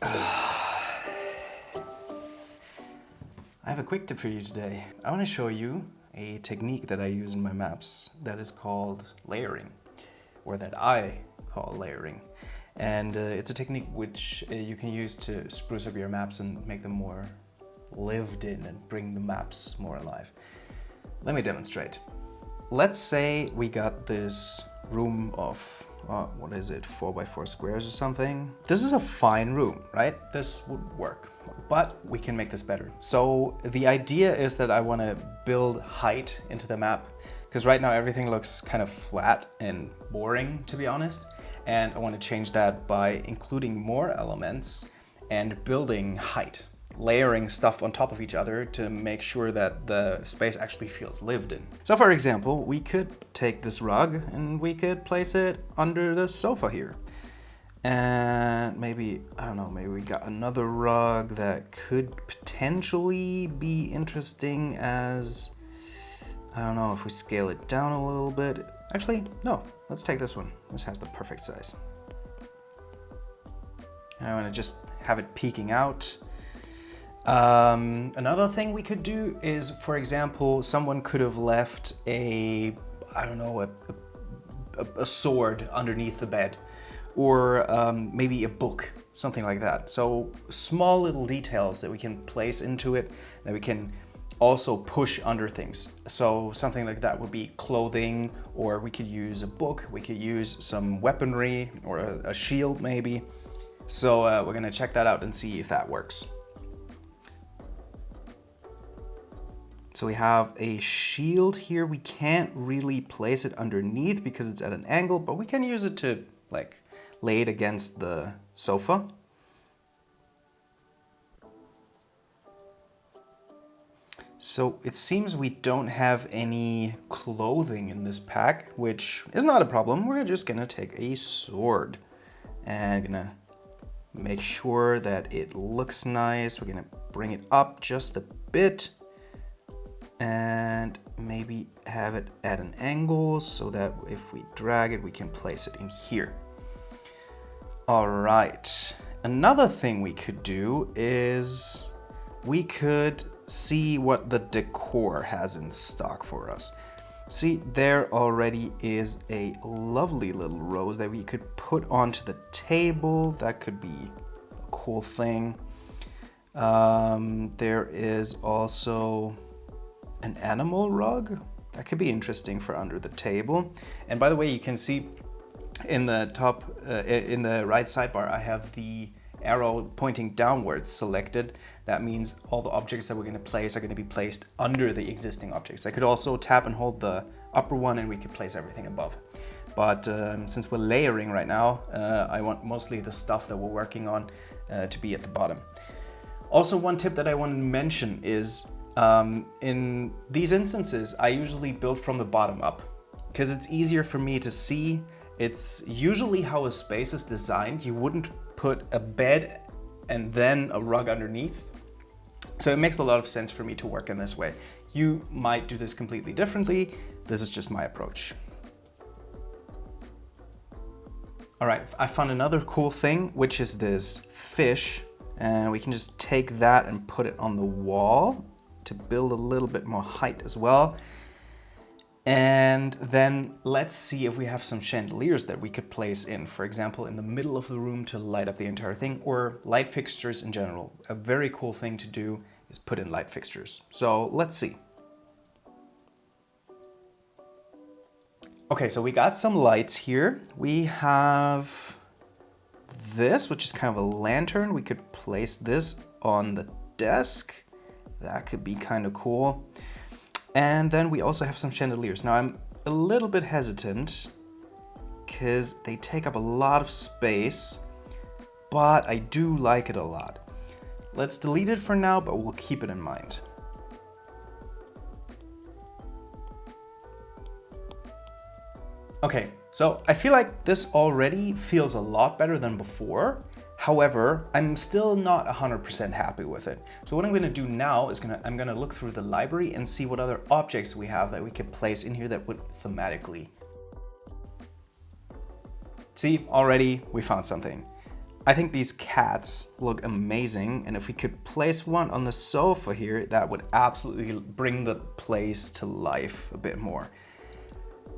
I have a quick tip for you today. I want to show you a technique that I use in my maps that is called layering, or that I call layering. And it's a technique which you can use to spruce up your maps and make them more lived in and bring the maps more alive. Let me demonstrate. Let's say we got this room of, what is it, 4x4 squares or something. This is a fine room, right? This would work, but we can make this better. So the idea is that I want to build height into the map, because right now everything looks kind of flat and boring, to be honest. And I want to change that by including more elements and building height, layering stuff on top of each other to make sure that the space actually feels lived in. So for example, we could take this rug and we could place it under the sofa here. And maybe, I don't know, maybe we got another rug that could potentially be interesting as, I don't know, if we scale it down a little bit. Actually, no, let's take this one. This has the perfect size. And I want to just have it peeking out. Another thing we could do is, for example, someone could have left a sword underneath the bed, or maybe a book, something like that. So small little details that we can place into it, that we can also push under things. So something like that would be clothing, or we could use a book, we could use some weaponry, or a shield maybe. So we're gonna check that out and see if that works. So we have a shield here. We can't really place it underneath because it's at an angle, but we can use it to like lay it against the sofa. So it seems we don't have any clothing in this pack, which is not a problem. We're just gonna take a sword and gonna make sure that it looks nice. We're gonna bring it up just a bit and maybe have it at an angle so that if we drag it, we can place it in here. All right, another thing we could do is we could see what the decor has in stock for us. See, there already is a lovely little rose that we could put onto the table. That could be a cool thing. There is also an animal rug that could be interesting for under the table. And by the way, you can see in the top, in the right sidebar, I have the arrow pointing downwards selected. That means all the objects that we're going to place are going to be placed under the existing objects. I could also tap and hold the upper one and we could place everything above. But since we're layering right now, I want mostly the stuff that we're working on to be at the bottom. Also, one tip that I want to mention is in these instances, I usually build from the bottom up because it's easier for me to see. It's usually how a space is designed. You wouldn't put a bed and then a rug underneath. So it makes a lot of sense for me to work in this way. You might do this completely differently. This is just my approach. All right, I found another cool thing, which is this fish. And we can just take that and put it on the wall to build a little bit more height as well. And then let's see if we have some chandeliers that we could place in, for example, in the middle of the room to light up the entire thing, or light fixtures in general. A very cool thing to do is put in light fixtures. So let's see. Okay, so we got some lights here. We have this, which is kind of a lantern. We could place this on the desk. That could be kind of cool. And then we also have some chandeliers. Now I'm a little bit hesitant because they take up a lot of space, but I do like it a lot. Let's delete it for now, but we'll keep it in mind. Okay, so I feel like this already feels a lot better than before. However, I'm still not 100% happy with it. So what I'm gonna do now is I'm gonna look through the library and see what other objects we have that we could place in here that would thematically. See, already we found something. I think these cats look amazing, and if we could place one on the sofa here, that would absolutely bring the place to life a bit more.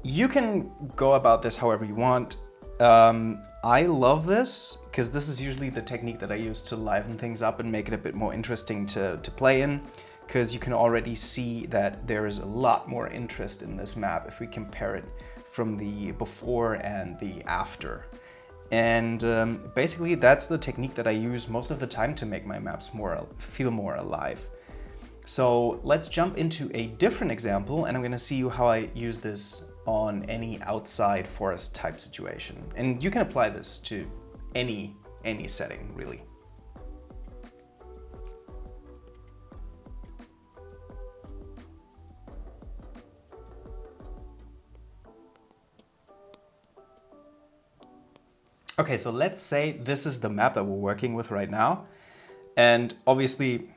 You can go about this however you want. I love this because this is usually the technique that I use to liven things up and make it a bit more interesting to play in, because you can already see that there is a lot more interest in this map if we compare it from the before and the after. And basically that's the technique that I use most of the time to make my maps feel more alive. So let's jump into a different example, and I'm going to see you how I use this on any outside forest type situation. And you can apply this to any setting, really. Okay, so let's say this is the map that we're working with right now. And obviously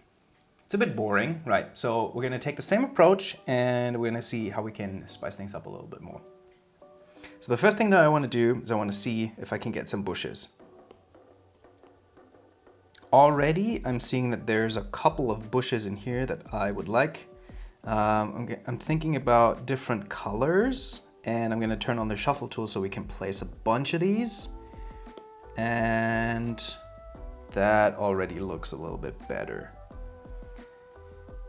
it's a bit boring, right? So we're gonna take the same approach and we're gonna see how we can spice things up a little bit more. So the first thing that I wanna do is I wanna see if I can get some bushes. Already I'm seeing that there's a couple of bushes in here that I would like. I'm thinking about different colors, and I'm gonna turn on the shuffle tool so we can place a bunch of these. And that already looks a little bit better.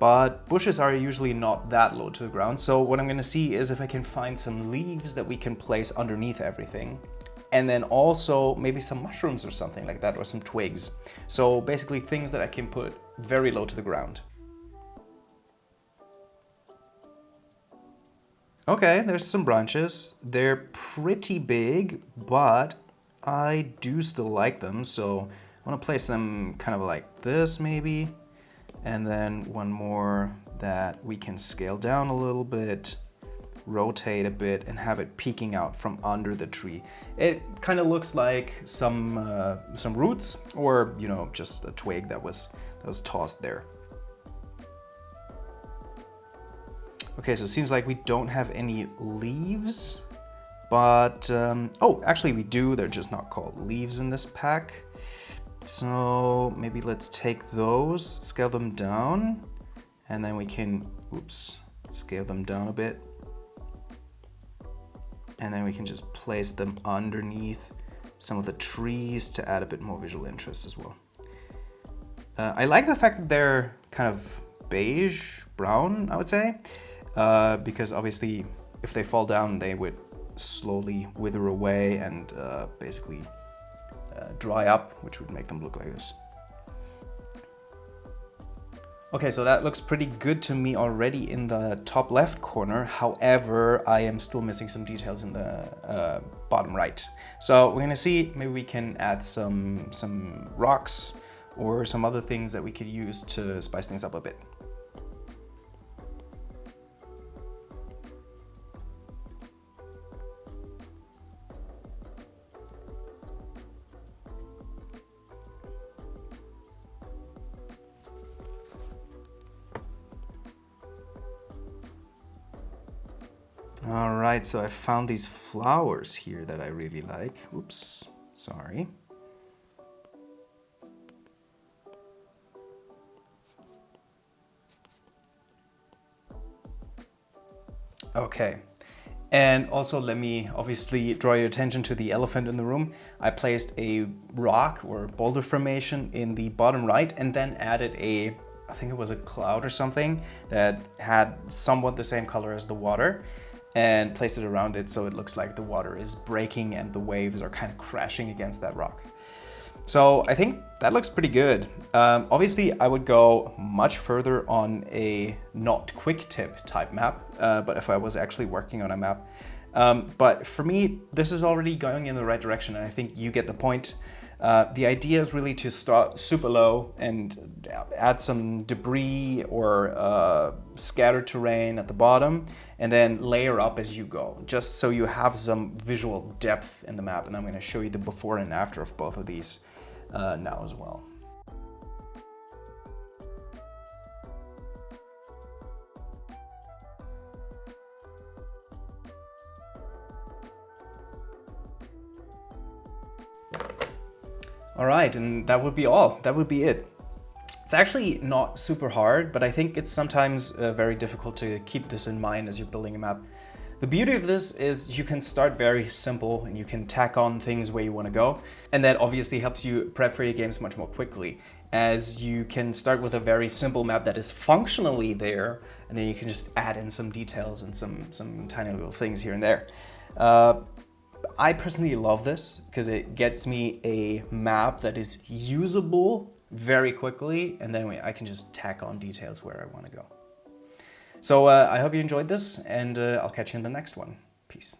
But bushes are usually not that low to the ground, so what I'm gonna see is if I can find some leaves that we can place underneath everything. And then also maybe some mushrooms or something like that, or some twigs. So basically things that I can put very low to the ground. Okay, there's some branches. They're pretty big, but I do still like them, so I want to place them kind of like this maybe. And then one more that we can scale down a little bit, rotate a bit, and have it peeking out from under the tree. It kind of looks like some roots, or you know, just a twig that was tossed there. Okay, so it seems like we don't have any leaves, but oh, actually we do. They're just not called leaves in this pack. So maybe let's take those, scale them down, and then we can, scale them down a bit. And then we can just place them underneath some of the trees to add a bit more visual interest as well. I like the fact that they're kind of beige, brown, I would say, because obviously if they fall down, they would slowly wither away and basically dry up, which would make them look like this. Okay, so that looks pretty good to me already in the top left corner. However, I am still missing some details in the bottom right. So we're gonna see, maybe we can add some rocks or some other things that we could use to spice things up a bit. All right, so I found these flowers here that I really like. Oops, sorry. Okay, and also let me obviously draw your attention to the elephant in the room. I placed a rock or boulder formation in the bottom right and then added I think it was a cloud or something that had somewhat the same color as the water, and place it around it so it looks like the water is breaking and the waves are kind of crashing against that rock. So I think that looks pretty good. Obviously I would go much further on a not quick tip type map, but if I was actually working on a map. But for me, this is already going in the right direction, and I think you get the point. The idea is really to start super low and add some debris or scattered terrain at the bottom, and then layer up as you go, just so you have some visual depth in the map. And I'm going to show you the before and after of both of these now as well. All right, and that would be all. That would be it. It's actually not super hard, but I think it's sometimes very difficult to keep this in mind as you're building a map. The beauty of this is you can start very simple and you can tack on things where you want to go. And that obviously helps you prep for your games much more quickly, as you can start with a very simple map that is functionally there, and then you can just add in some details and some tiny little things here and there. I personally love this because it gets me a map that is usable very quickly, and then I can just tack on details where I want to go. So I hope you enjoyed this, and I'll catch you in the next one. Peace.